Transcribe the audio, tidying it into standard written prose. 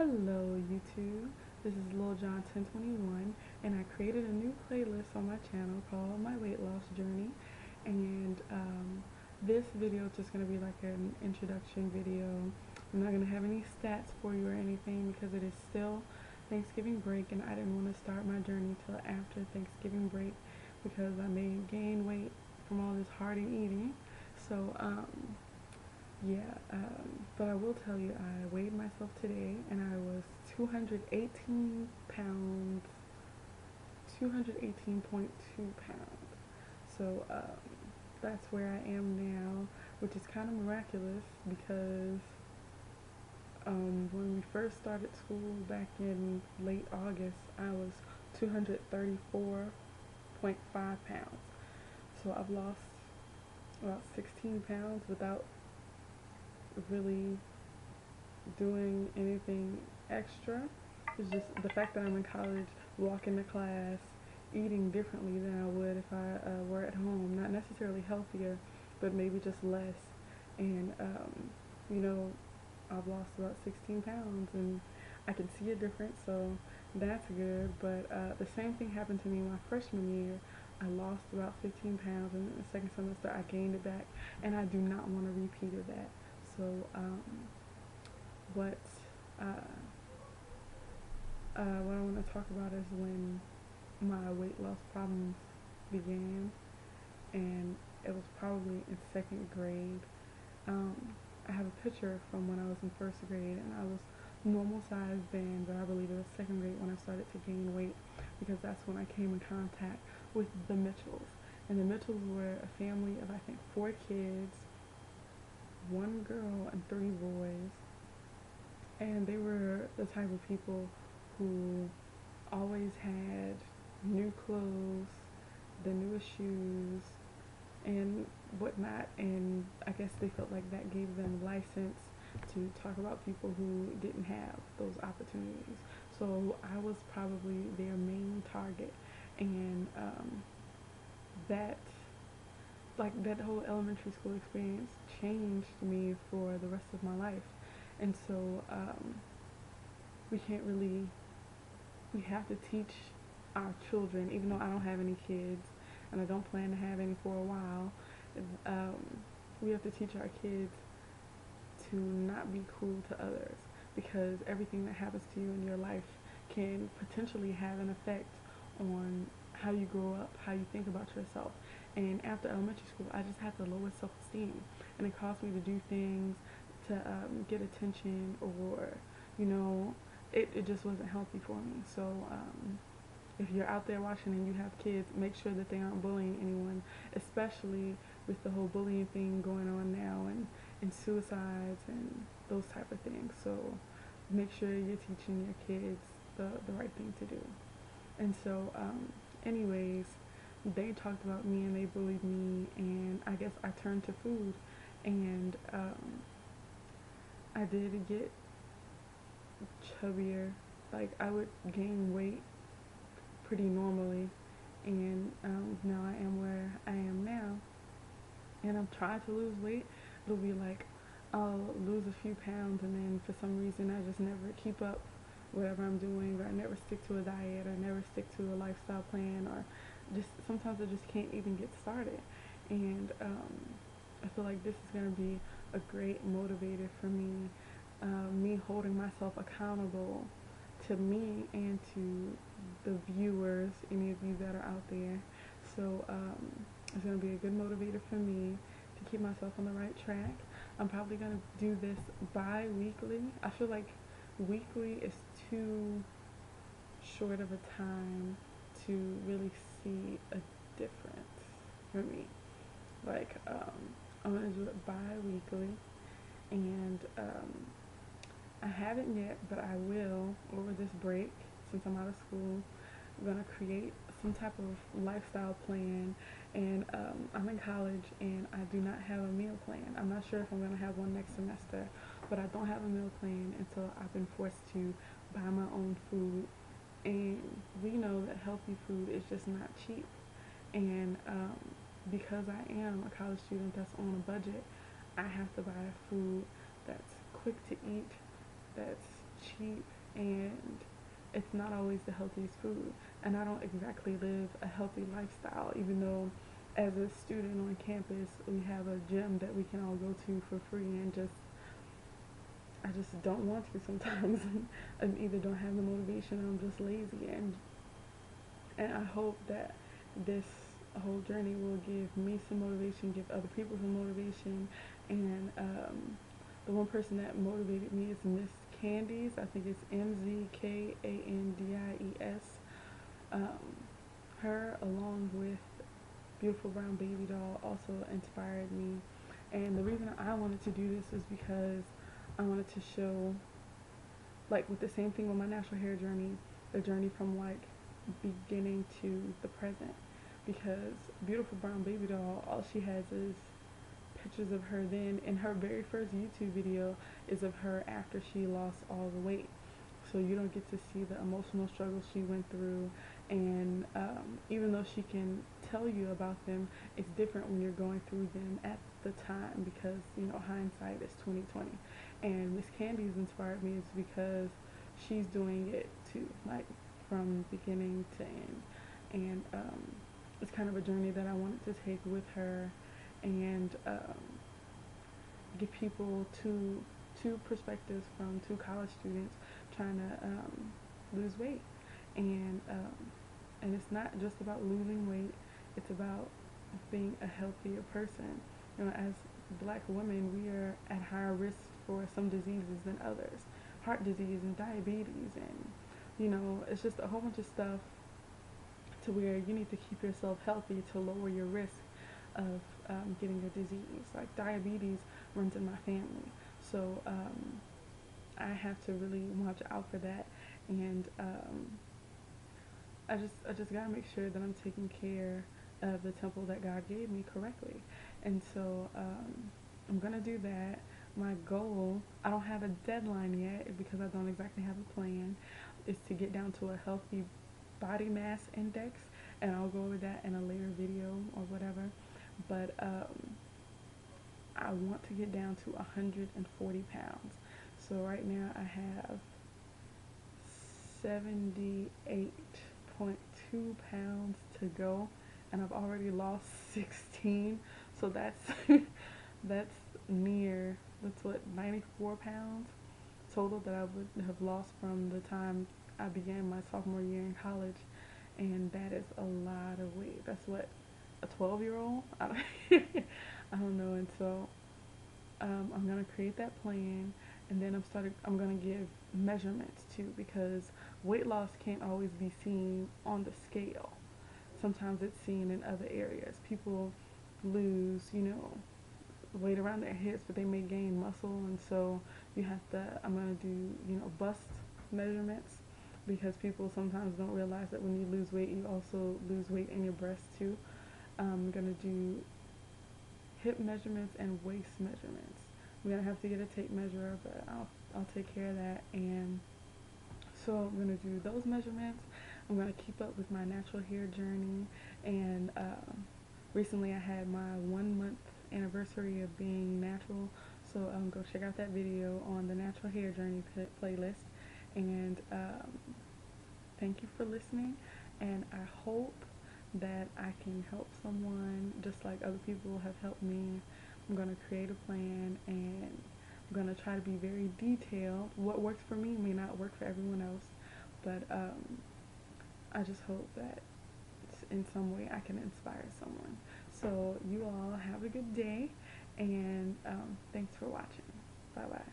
Hello YouTube, this is Lil John 1021 and I created a new playlist on my channel called My Weight Loss Journey, and this video is just going to be like an introduction video. I'm not going to have any stats for you or anything because it is still Thanksgiving break and I didn't want to start my journey till after Thanksgiving break because I may gain weight from all this hearty eating. So yeah, but I will tell you, I weighed myself today and I was 218 pounds, 218.2 pounds. So that's where I am now, which is kind of miraculous because when we first started school back in late August, I was 234.5 pounds. So I've lost about 16 pounds without really doing anything extra. It's just the fact that I'm in college, walking to class, eating differently than I would if I were at home. Not necessarily healthier, but maybe just less. And you know, I've lost about 16 pounds and I can see a difference, so that's good. But the same thing happened to me my freshman year. I lost about 15 pounds, and in the second semester I gained it back, and I do not want a repeat of that. So what what I want to talk about is when my weight loss problems began, and it was probably in second grade. I have a picture from when I was in first grade, and I was normal size then, but I believe it was second grade when I started to gain weight because that's when I came in contact with the Mitchells. And the Mitchells were a family of I think 4 kids, 1 girl and 3 boys, and they were the type of people who always had new clothes, the newest shoes, and whatnot, and I guess they felt like that gave them license to talk about people who didn't have those opportunities. So I was probably their main target, and that that whole elementary school experience changed me for the rest of my life. And so we can't really, we have to teach our children, even though I don't have any kids and I don't plan to have any for a while, we have to teach our kids to not be cruel to others, because everything that happens to you in your life can potentially have an effect on how you grow up, how you think about yourself. And after elementary school, I just had the lowest self-esteem, and it caused me to do things to get attention, or it just wasn't healthy for me. So if you're out there watching and you have kids, make sure that they aren't bullying anyone, especially with the whole bullying thing going on now, and suicides and those type of things. So make sure you're teaching your kids the right thing to do. And so anyways, they talked about me and they bullied me, and I guess I turned to food, and I did get chubbier. Like, I would gain weight pretty normally, and now I am where I am now, and I'm trying to lose weight. It'll be like I'll lose a few pounds, and then for some reason I just never keep up whatever I'm doing, or I never stick to a diet, or never stick to a lifestyle plan, or just sometimes I just can't even get started. And I feel like this is going to be a great motivator for me, me holding myself accountable to me and to the viewers, any of you that are out there. So it's going to be a good motivator for me to keep myself on the right track. I'm probably going to do this bi-weekly. I feel like weekly is too short of a time to really see a difference for me. Like, I'm going to do it bi-weekly, and I haven't yet, but I will over this break since I'm out of school. I'm going to create some type of lifestyle plan, and I'm in college and I do not have a meal plan. I'm not sure if I'm going to have one next semester, but I don't have a meal plan until I've been forced to buy my own food, and we know that healthy food is just not cheap. And because I am a college student that's on a budget, I have to buy food that's quick to eat, that's cheap, and it's not always the healthiest food. And I don't exactly live a healthy lifestyle, even though as a student on campus we have a gym that we can all go to for free, and I just don't want to sometimes. I either don't have the motivation or I'm just lazy, and I hope that this whole journey will give me some motivation, give other people some motivation. And the one person that motivated me is Miss Candies. I think it's mzkandies. um, Her, along with Beautiful Brown Baby Doll, also inspired me. And the reason I wanted to do this is because I wanted to show, like with the same thing with my natural hair journey, the journey from like beginning to the present. Because Beautiful Brown Baby Doll, all she has is pictures of her then, and her very first YouTube video is of her after she lost all the weight. So you don't get to see the emotional struggles she went through, and even though she can tell you about them, it's different when you're going through them at the time, because you know hindsight is 2020. And Miss Candies inspired me is because she's doing it too, like from beginning to end. And it's kind of a journey that I wanted to take with her, and give people two perspectives from two college students trying to lose weight. And it's not just about losing weight, it's about being a healthier person. You know, as black women, we are at higher risk for some diseases than others, heart disease and diabetes, and you know, it's just a whole bunch of stuff to where you need to keep yourself healthy to lower your risk of getting a disease. Like diabetes runs in my family, so I have to really watch out for that. And I just gotta make sure that I'm taking care of the temple that God gave me correctly. And so I'm gonna do that. My goal, I don't have a deadline yet because I don't exactly have a plan, is to get down to a healthy body mass index, and I'll go over that in a later video or whatever. But I want to get down to 140 pounds. So right now I have 78.2 pounds to go, and I've already lost 16. So that's that's that's what, 94 pounds total that I would have lost from the time I began my sophomore year in college. And that is a lot of weight. That's what, a 12-year-old? I don't know. And so I'm gonna create that plan, and then I'm gonna give measurements too, because weight loss can't always be seen on the scale. Sometimes it's seen in other areas. People lose, you know, weight around their hips, but they may gain muscle, and so I'm gonna do, you know, bust measurements, because people sometimes don't realize that when you lose weight, you also lose weight in your breast too. I'm gonna do hip measurements and waist measurements. I'm gonna have to get a tape measure, but I'll take care of that. And so I'm gonna do those measurements. I'm gonna keep up with my natural hair journey, and recently I had my 1 month anniversary of being natural, so go check out that video on the natural hair journey playlist. And thank you for listening, and I hope that I can help someone just like other people have helped me. I'm going to create a plan, and I'm going to try to be very detailed. What works for me may not work for everyone else, but I just hope that in some way I can inspire someone. So you all have a good day, and thanks for watching. Bye bye.